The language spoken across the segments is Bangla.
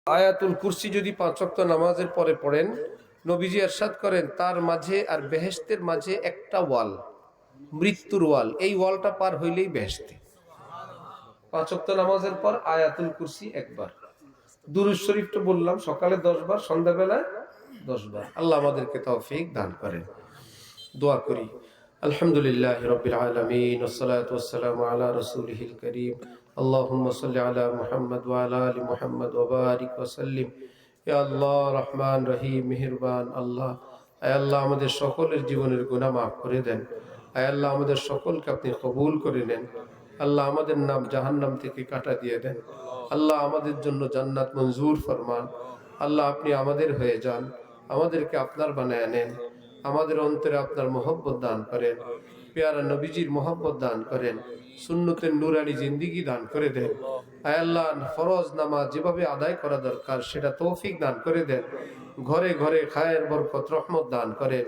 আয়াতুল কুরসি যদি 5 ওয়াক্ত নামাজের পরে পড়েন, নবীজি ইরশাদ করেন তার মাঝে আর বেহেশতের মাঝে একটা ওয়াল, মৃত্যুর ওয়াল, এই ওয়ালটা পার হইলেই বেহেশতে। 5 ওয়াক্ত নামাজের পর আয়াতুল কুরসি একবার, দুরূদ শরীফটা বললাম সকালে 10 বার, সন্ধ্যাবেলায় 10 বার। আল্লাহ আমাদেরকে তৌফিক দান করেন। দোয়া করি। আলহামদুলিল্লাহ রাব্বিল আলামিন ওয়াসসালাতু ওয়াসসালামু আলা রাসূলিহিল কারীম। আল্লাহুম্মা সাল্লি আলা মুহাম্মাদ ওয়া আলা আলি মুহাম্মাদ ওয়া বারিক ওয়া সাল্লিম। ইয়া আল্লাহ রহমান রহিম মেহেরবান আল্লাহ, আয় আল্লাহ আমাদের সকলের জীবনের গুনাহ মাফ করে দেন। আয় আল্লাহ আমাদের সকলকে আপনি কবুল করে নেন। আল্লাহ আমাদের নাম জাহান্নাম থেকে কাটা দিয়ে দেন। আল্লাহ আমাদের জন্য জান্নাত মঞ্জুর ফরমান। আল্লাহ আপনি আমাদের হয়ে যান, আমাদেরকে আপনার বানায় নেন। আমাদের অন্তরে আপনার মহব্বত দান করেন, পেয়ারা নবীজির মহব্বত দান করেন, সুন্নতের নুরানি জিন্দিগি দান করে দেন। আয় আল্লাহ ফরজ নামাজ যেভাবে আদায় করা দরকার সেটা তৌফিক দান করে দেন। ঘরে ঘরে খায়ের বরকত রহমত দান করেন।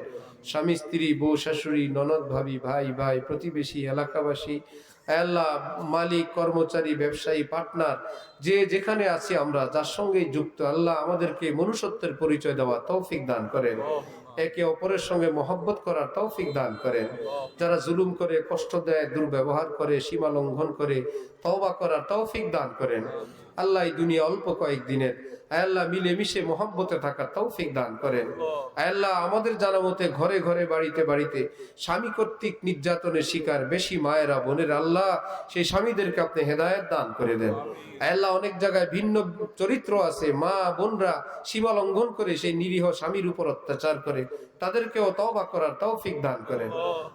স্বামী স্ত্রী বউ শাশুড়ি ননদ ভাবি ভাই ভাই প্রতিবেশী এলাকাবাসী, আয় আল্লাহ মালিক কর্মচারী ব্যবসায়ী পার্টনার যে যেখানে আছি আমরা যার সঙ্গে যুক্ত, আল্লাহ আমাদেরকে মনুষ্যত্বের পরিচয় দেওয়া তৌফিক দান করেন। একে অপরের সঙ্গে মহব্বত করার তৌফিক দান করেন। যারা জুলুম করে, কষ্ট দেয়, দুর্ব্যবহার করে, সীমা লঙ্ঘন করে, তওবা করার তৌফিক দান করেন। আল্লাহ এই দুনিয়া অল্প কয়েকদিনের, আল্লাহ মিলেমিশে মহব্বতে থাকার তৌফিক দান করেন। আল্লাহ আমাদের জানা মতে ঘরে ঘরে বাড়িতে বাড়িতে স্বামী কর্তৃক নির্যাতনের শিকার বেশি মায়েরা বোনের, আল্লাহ সেই স্বামীদেরকে আপনি হেদায়েত দান করে দেন। আল্লাহ অনেক জায়গায় ভিন্ন চরিত্র আছে, মা বোনরা সীমা লঙ্ঘন করে সেই নিরীহ স্বামীর উপর অত্যাচার করে, তাদেরকেও তওবা করার তৌফিক দান করেন।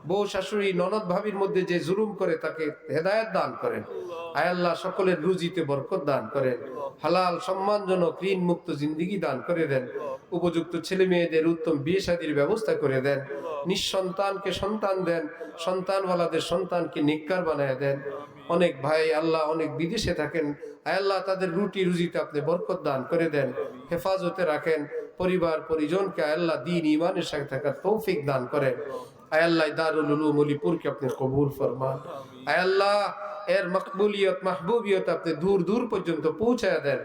বউ শাশুড়ি ননদ ভাবির মধ্যে যে জুলুম করে তাকে হেদায়েত দান করেন। আয় আল্লাহ সকলের রুজিতে বরকত দান করেন। হালাল সম্মানজনক ঋণ মুক্ত জিন্দেগি দান করে দেন। উপযুক্ত ছেলে মেয়েদের উত্তম বিয়ে শাদীর ব্যবস্থা করে দেন। নিঃসন্তানকে সন্তান দেন, সন্তানওয়ালাদের সন্তানকে নিক্কার বানায় দেন। অনেক ভাই আল্লাহ অনেক বিদেশে থাকেন, আয় আল্লাহ তাদের রুটি রুজিতে আপনি বরকত দান করে দেন, হেফাজতে রাখেন। পরিবার পরিজনকে আয় আল্লাহ দ্বীন ঈমানের সাথে থাকার তৌফিক দান করেন। আয় আল্লাহ দারুল উলুম উলিপুরকে আপনি কবুল ফরমান। আয় আল্লাহ এর মকবুলিয়ত মাহবুবিয়ত আপনি দূর দূর পর্যন্ত পৌঁছায় দেন।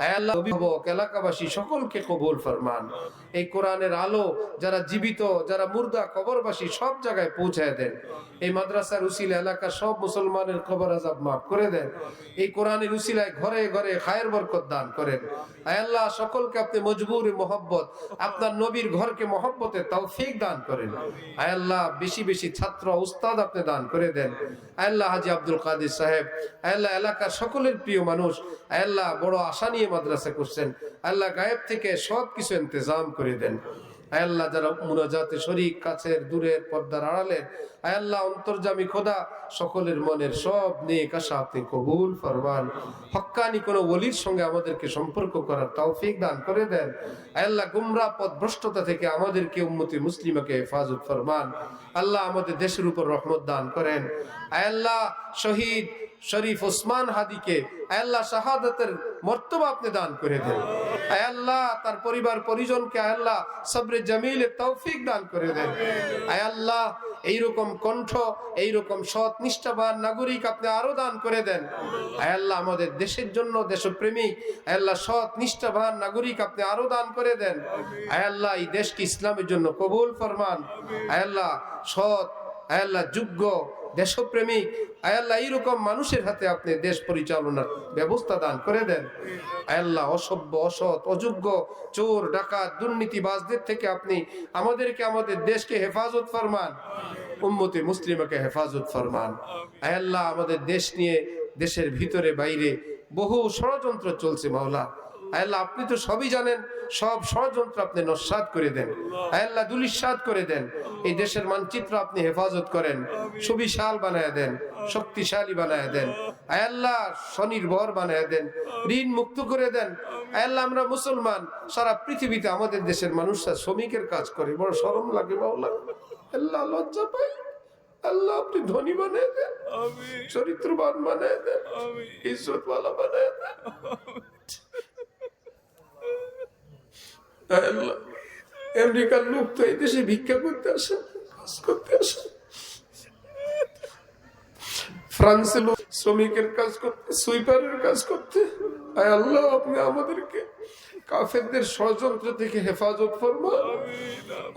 আয় আল্লাহ অভিভাবক এলাকাবাসী সকলকে কবুল ফরমান। এই কোরআনের আলো যারা জীবিত যারা মুর্দা কবরবাসী সব জায়গায় পৌঁছায় দেন। এই মাদ্রাসার উসিলা এলাকার সব মুসলমানের কবর আযাব মাফ করে দেন। এই কোরআনের উসিলায় ঘরে ঘরে খায়ের বরকত দান করেন। আয় আল্লাহ সকলকে আপনি মজবুর মহব্বত আপনার নবীর ঘরকে মহব্বতে তৌফিক দান করেন। আয় আল্লাহ বেশি বেশি ছাত্র উস্তাদ আপনি দান করে দেন। আয় আল্লাহ হাজী আব্দুল কাদের সাহেব, আয় আল্লাহ এলাকার সকলের প্রিয় মানুষ, আয় আল্লাহ বড় আশা নিয়ে মাদ্রাসা করছেন, আল্লাহ গায়েব থেকে সব কিছু ইন্তজাম করে দেন। আয় আল্লাহ যারা মুনাজাতে শরীক, কাছের দূরের পর্দার আড়ালের, আয় আল্লাহ অন্তর্যামী খোদা সকলের মনের সব নেক আশা আপনি কবুল ফরমান। হক্কানি কোন ওলির সঙ্গে আমাদেরকে সম্পর্ক করার তৌফিক দান করে দেন। আয় আল্লাহ গুমরাহ পথ ভ্রষ্টতা থেকে আমাদেরকে উম্মতি মুসলিমাকে হেফাজত ফরমান। আল্লাহ আমাদের দেশের উপর রহমত দান করেন। আয় আল্লাহ শহীদ শরীফ ওসমান হাদিকে আয় আল্লাহ শাহাদাতের মর্তবা আপনি দান করে দেন। আয় আল্লাহ তার পরিবার পরিজনকে আয় আল্লাহ সবরে জামিলের তৌফিক দান করে দেন। আয় আল্লাহ এইরকম কণ্ঠ, এইরকম সৎ নিষ্ঠাবান নাগরিক আপনি আরো দান করে দেন। আয় আল্লাহ আমাদের দেশের জন্য দেশপ্রেমিক আয় আল্লাহ সৎ নিষ্ঠাবান নাগরিক আপনি আরো দান করে দেন। আয় আল্লাহ এই দেশকে ইসলামের জন্য কবুল ফরমান। আয় আল্লাহ সৎ আয় আল্লাহ যোগ্য দেশপ্রেমিক আয় আল্লাহ এইরকম মানুষের হাতে আপনি দেশ পরিচালনার ব্যবস্থা দান করে দেন। আয় আল্লাহ অসভ্য অসৎ অযোগ্য চোর ডাকাত দুর্নীতিবাজদের থেকে আপনি আমাদেরকে আমাদের দেশকে হেফাজত ফরমান। উম্মতে মুসলিমাকে হেফাজত ফরমান। আয় আল্লাহ আমাদের দেশ নিয়ে দেশের ভিতরে বাইরে বহু ষড়যন্ত্র চলছে মাওলা। আয় আল্লাহ আপনি তো সবই জানেন, সব ষড়যন্ত্র আপনি নস্যাৎ করে দেন। আয় আল্লাহ দুলিশ্বাত করে দেন। এই দেশের মানচিত্র আপনি হেফাজত করেন, সুবিশাল বানায় দেন, শক্তিশালী বানায় দেন। আয় আল্লাহ স্বনির্ভর বানায় দেন, ঋণ মুক্ত করে দেন। আয় আল্লাহ আমরা মুসলমান, সারা পৃথিবীতে আমাদের দেশের মানুষরা শ্রমিকের কাজ করে, বড় শরম লাগে মাওলা। আল্লাহ লজ্জা পাই। আল্লাহ আপনি ধনী বানায় দেন, চরিত্রবান বানায় দেন, ইজ্জতওয়ালা বানায় দেন। আমেরিকার লোক তো এই দেশে ভিক্ষা করতে আসে, কাজ করতে আসে। ফ্রান্সের লোক শ্রমিকের কাজ করতে, সুইপারের কাজ করতে। আয় আল্লাহ আপনি আমাদেরকে কাফেরদের ষড়যন্ত্র থেকে হেফাজত ফরমা,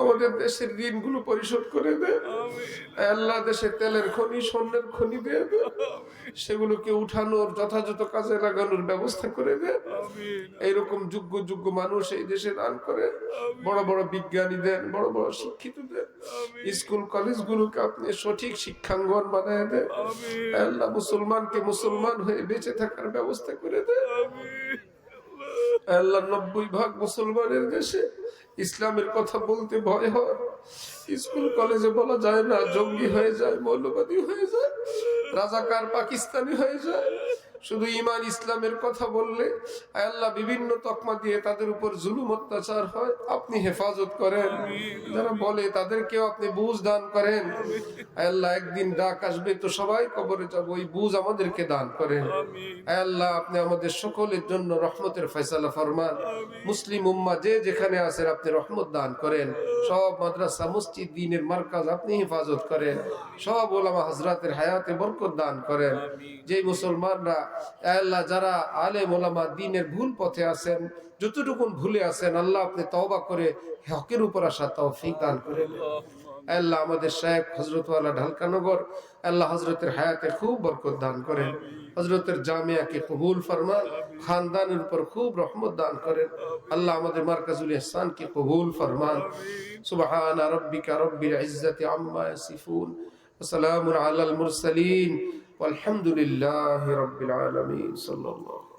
আমাদের দেশের ঋণগুলো পরিশোধ করে দে। আল্লাহ দেশে তেলের খনি, স্বর্ণের খনি দিয়ে দে, সেগুলোকে উঠানোর যথাযথ কাজে লাগানোর ব্যবস্থা করে দে। এইরকম যোগ্য যোগ্য মানুষ এই দেশে দান করে, বড় বড় বিজ্ঞানী দেন, বড় বড় শিক্ষিত দেন। স্কুল কলেজগুলোকে আপনি সঠিক শিক্ষাঙ্গন বানায় দেন। আল্লাহ মুসলমানকে মুসলমান হয়ে বেঁচে থাকার ব্যবস্থা করে দেন। আল্লাহ 90% মুসলমানের দেশে ইসলামের কথা বলতে ভয় হয়, স্কুল কলেজে বলা যায় না, জঙ্গি হয়ে যায়, মৌলবাদী হয়ে যায়, রাজাকার পাকিস্তানি হয়ে যায়। শুধু ঈমান ইসলামের কথা বললে আল্লাহ বিভিন্ন তকমা দিয়ে তাদের উপর জুলুম অত্যাচার হয়। আপনি হেফাজত করেন, যারা বলে তাদেরকেও আপনি বুঝ দান করেন। আল্লাহ একদিন ডাক আসবে তো সবাই কবরে যাব, ওই বুঝ আমাদেরকে দান করেন। আল্লাহ আপনি আমাদের সকলের জন্য রহমতের ফয়সালা ফরমান। মুসলিম উম্মাহ যে যেখানে আছেন আপনি রহমত দান করেন। সব মাদ্রাসা মসজিদ দ্বীনের মারকাজ আপনি হেফাজত করেন। সব ওলামা হযরতের হায়াতে বরকত দান করেন। যে মুসলমানরা আল্লাহ যারা আলেম ওলামা দ্বীনের ভুল পথে আছেন, যতটুকুন ভুলে আছেন, আল্লাহ আপনি তওবা করে হকের উপর আসা তৌফিক দান করেন। আল্লাহ আমাদের শায়েখ হযরত ওয়ালা ঢালকানগর, আল্লাহ হযরতের হায়াতে খুব বরকত দান করেন। হযরতের জামিয়াকে কবুল ফরমান, খানদানের উপর খুব রহমত দান করেন। আল্লাহ আমাদের মারকাজুল ইহসানকে কবুল ফরমান। সুবহান রাব্বিকা রব্বিল ইজ্জাতি আম্মা ইয়াসিফুন ওয়া সালামুন আলাল মুরসালিন ওয়ালহামদুলিল্লাহি রাব্বিল আলামিন। সাল্লাল্লাহু